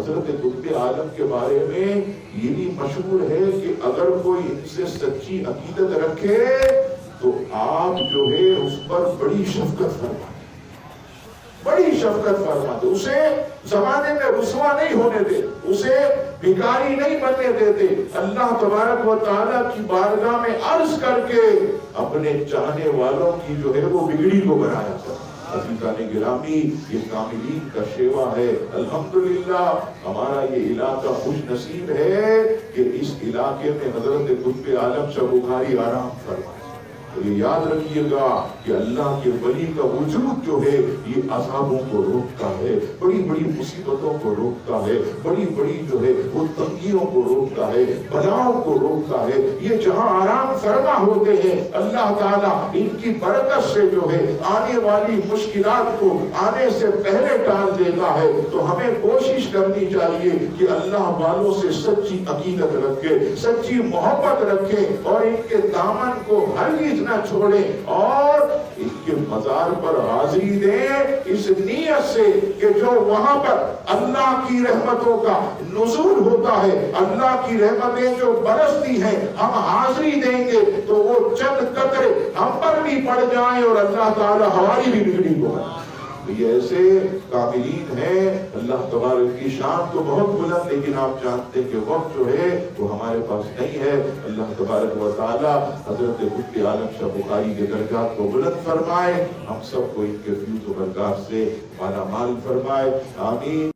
حضرت قطب عالم کے بارے میں یہ بھی مشہور ہے کہ اگر کوئی ان سے سچی عقیدت رکھے تو آپ جو ہے اس پر بڑی شفقت فرمائیں، بڑی شفقت فرماتے، اسے زمانے میں رسوا نہیں ہونے دے، اسے بھکاری نہیں بننے دیتے، اللہ تبارک و تعالیٰ کی بارگاہ میں عرض کر کے اپنے چاہنے والوں کی جو ہے وہ بگڑی کو بنایا کرتے۔ عزیزان گرامی، یہ کاملین کا شیوا ہے۔ الحمدللہ ہمارا یہ علاقہ خوش نصیب ہے کہ اس علاقے میں حضرت قطب عالم شاہ بخاری آرام فرمائے۔ تو یہ یاد رکھیے گا کہ اللہ کے ولی کا وجود جو ہے یہ عذابوں کو روکتا ہے، بڑی بڑی مصیبتوں کو روکتا ہے، بڑی بڑی جو ہے وہ تنگیوں کو روکتا ہے، بلاؤں کو روکتا ہے۔ یہ جہاں آرام فرما ہوتے ہیں اللہ تعالیٰ ان کی برکت سے جو ہے آنے والی مشکلات کو آنے سے پہلے ٹال دیتا ہے۔ تو ہمیں کوشش کرنی چاہیے کہ اللہ والوں سے سچی عقیدت رکھے، سچی محبت رکھے اور ان کے دامن کو ہرگز نہ چھوڑیں اور ان کے مزار پر حاضری دیں اس نیت سے کہ جو وہاں پر اللہ کی رحمتوں کا نزول ہوتا ہے، اللہ کی رحمتیں جو برستی ہیں، ہم حاضری دیں گے تو وہ چند قطرے ہم پر بھی پڑ جائیں اور اللہ تعالی ہماری بھی بگڑی کو یہ ایسے کاملین ہیں۔ اللہ تبارک کی شان تو بہت بلند، لیکن آپ جانتے ہیں کہ وقت جو ہے وہ ہمارے پاس نہیں ہے۔ اللہ تبارک و تعالی حضرت قطب عالم شاہ بخاری کے درجات کو بلند فرمائے، ہم سب کو ان کے فیوز و برکات سے مالا مال فرمائے، آمین۔